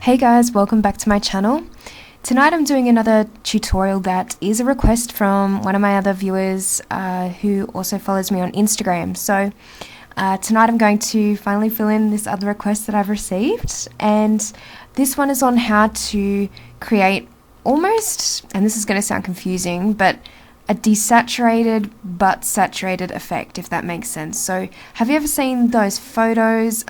Hey guys, welcome back to my channel. Tonight I'm doing another tutorial that is a request from one of my other viewers who also follows me on Instagram. So tonight I'm going to finally fill in this other request that I've received, and this one is on how to create almost, and this is going to sound confusing, but a desaturated but saturated effect, if that makes sense. So have you ever seen those photos?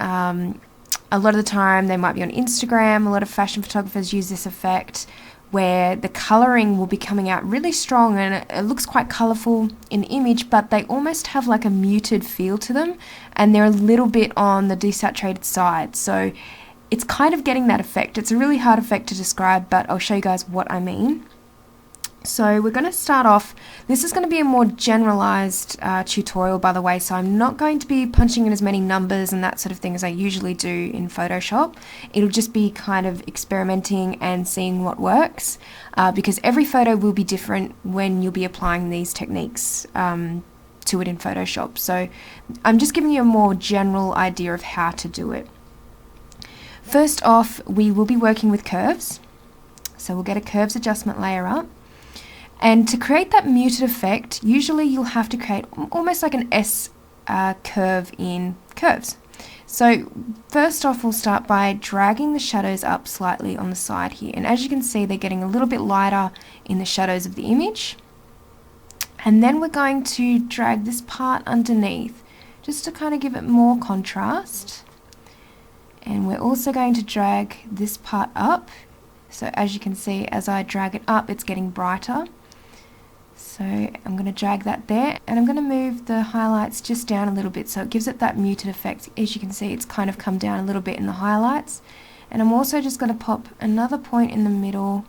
A lot of the time they might be on Instagram. A lot of fashion photographers use this effect where the colouring will be coming out really strong and it looks quite colourful in the image, but they almost have like a muted feel to them and they're a little bit on the desaturated side. So it's kind of getting that effect. It's a really hard effect to describe, but I'll show you guys what I mean. So we're going to start off, this is going to be a more generalized tutorial, by the way, so I'm not going to be punching in as many numbers and that sort of thing as I usually do in Photoshop. It'll just be kind of experimenting and seeing what works, because every photo will be different when you'll be applying these techniques to it in Photoshop. So I'm just giving you a more general idea of how to do it. First off, we will be working with curves, so we'll get a curves adjustment layer up. And to create that muted effect, usually you'll have to create almost like an S curve in curves. So first off, we'll start by dragging the shadows up slightly on the side here. And as you can see, they're getting a little bit lighter in the shadows of the image. And then we're going to drag this part underneath, just to kind of give it more contrast. And we're also going to drag this part up. So as you can see, as I drag it up, it's getting brighter. So I'm going to drag that there, and I'm going to move the highlights just down a little bit so it gives it that muted effect. As you can see, it's kind of come down a little bit in the highlights. And I'm also just going to pop another point in the middle,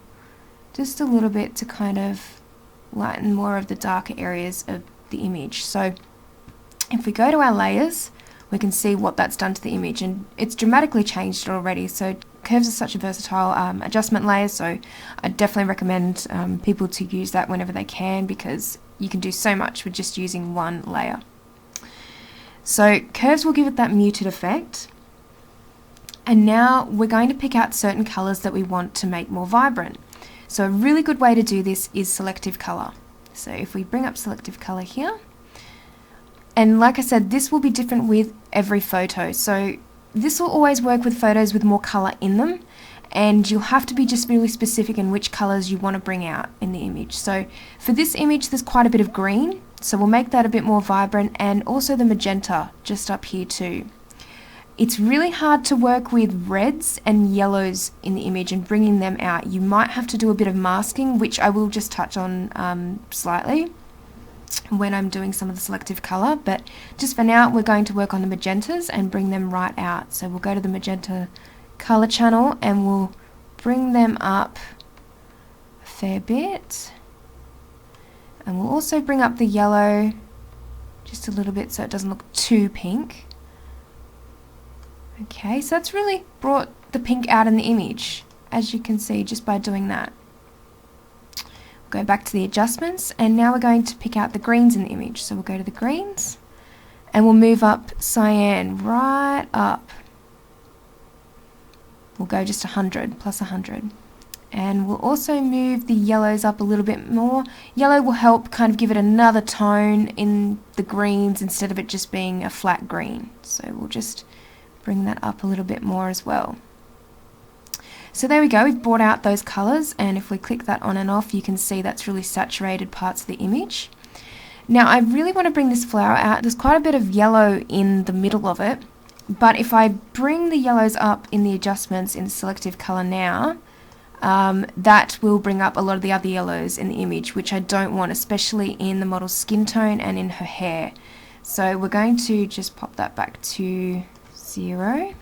just a little bit, to kind of lighten more of the darker areas of the image. So if we go to our layers, we can see what that's done to the image, and it's dramatically changed it already. So curves are such a versatile adjustment layer, so I definitely recommend people to use that whenever they can, because you can do so much with just using one layer. So curves will give it that muted effect, and now we're going to pick out certain colors that we want to make more vibrant. So a really good way to do this is selective color. So if we bring up selective color here, and like I said, this will be different with every photo. So this will always work with photos with more color in them, and you'll have to be just really specific in which colors you want to bring out in the image. So for this image, there's quite a bit of green, so we'll make that a bit more vibrant, and also the magenta just up here too. It's really hard to work with reds and yellows in the image and bringing them out. You might have to do a bit of masking, which I will just touch on slightly when I'm doing some of the selective color, but just for now we're going to work on the magentas and bring them right out. So we'll go to the magenta color channel and we'll bring them up a fair bit, and we'll also bring up the yellow just a little bit so it doesn't look too pink. Okay, so that's really brought the pink out in the image, as you can see, just by doing that. Go back to the adjustments, and now we're going to pick out the greens in the image. So we'll go to the greens and we'll move up cyan right up. We'll go just 100 plus 100, and we'll also move the yellows up a little bit more. Yellow will help kind of give it another tone in the greens instead of it just being a flat green. So we'll just bring that up a little bit more as well. So there we go, we've brought out those colors, and if we click that on and off, you can see that's really saturated parts of the image. Now I really want to bring this flower out. There's quite a bit of yellow in the middle of it, but if I bring the yellows up in the adjustments in selective color now, that will bring up a lot of the other yellows in the image, which I don't want, especially in the model's skin tone and in her hair. So we're going to just pop that back to 0.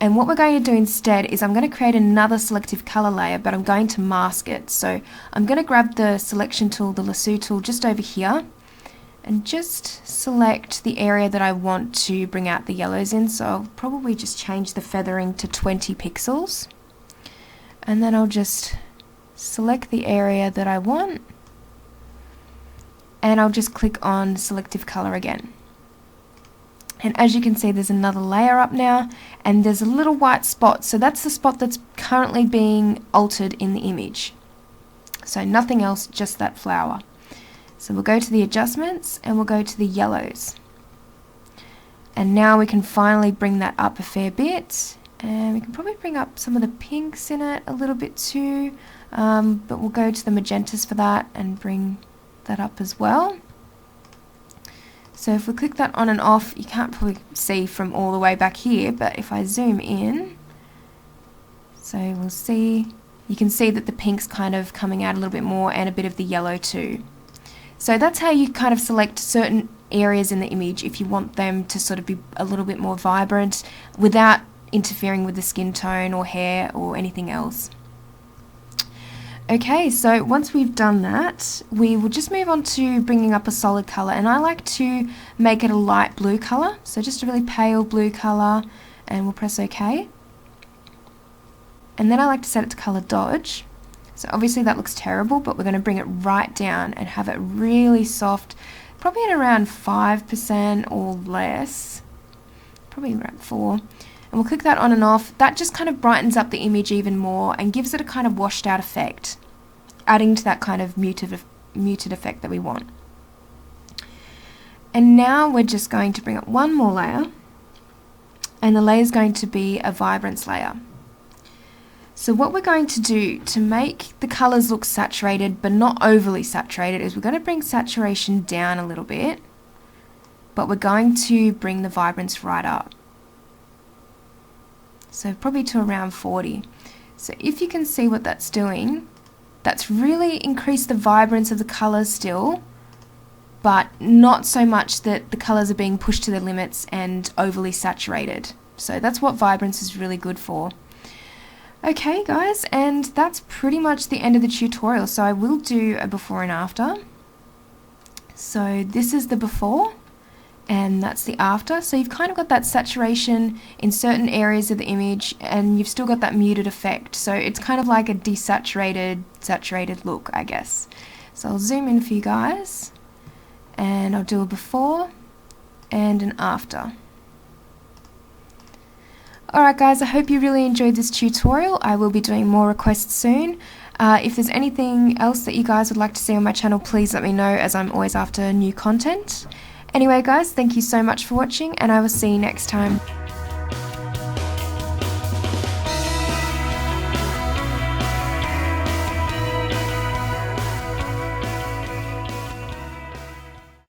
And what we're going to do instead is I'm going to create another selective color layer, but I'm going to mask it. So I'm going to grab the selection tool, the lasso tool, just over here, and just select the area that I want to bring out the yellows in. So I'll probably just change the feathering to 20 pixels. And then I'll just select the area that I want, and I'll just click on selective color again. And as you can see, there's another layer up now, and there's a little white spot. So that's the spot that's currently being altered in the image. So nothing else, just that flower. So we'll go to the adjustments and we'll go to the yellows. And now we can finally bring that up a fair bit. And we can probably bring up some of the pinks in it a little bit too. But we'll go to the magentas for that and bring that up as well. So if we click that on and off, you can't probably see from all the way back here, but if I zoom in, so we'll see, you can see that the pink's kind of coming out a little bit more and a bit of the yellow too. So that's how you kind of select certain areas in the image if you want them to sort of be a little bit more vibrant without interfering with the skin tone or hair or anything else. Okay, so once we've done that, we will just move on to bringing up a solid color, and I like to make it a light blue color, so just a really pale blue color, and we'll press OK. And then I like to set it to color dodge. So obviously that looks terrible, but we're going to bring it right down and have it really soft, probably at around 5% or less, probably around 4%. And we'll click that on and off. That just kind of brightens up the image even more and gives it a kind of washed out effect, adding to that kind of muted effect that we want. And now we're just going to bring up one more layer, and the layer is going to be a vibrance layer. So what we're going to do to make the colors look saturated but not overly saturated is we're going to bring saturation down a little bit, but we're going to bring the vibrance right up. So probably to around 40. So if you can see what that's doing, that's really increased the vibrance of the colors still, but not so much that the colors are being pushed to their limits and overly saturated. So that's what vibrance is really good for. Okay guys, and that's pretty much the end of the tutorial. So I will do a before and after. So this is the before, and that's the after. So you've kind of got that saturation in certain areas of the image, and you've still got that muted effect. So it's kind of like a desaturated, saturated look, I guess. So I'll zoom in for you guys, and I'll do a before and an after. Alright guys, I hope you really enjoyed this tutorial. I will be doing more requests soon. If there's anything else that you guys would like to see on my channel, please let me know, as I'm always after new content. Anyway guys, thank you so much for watching, and I will see you next time.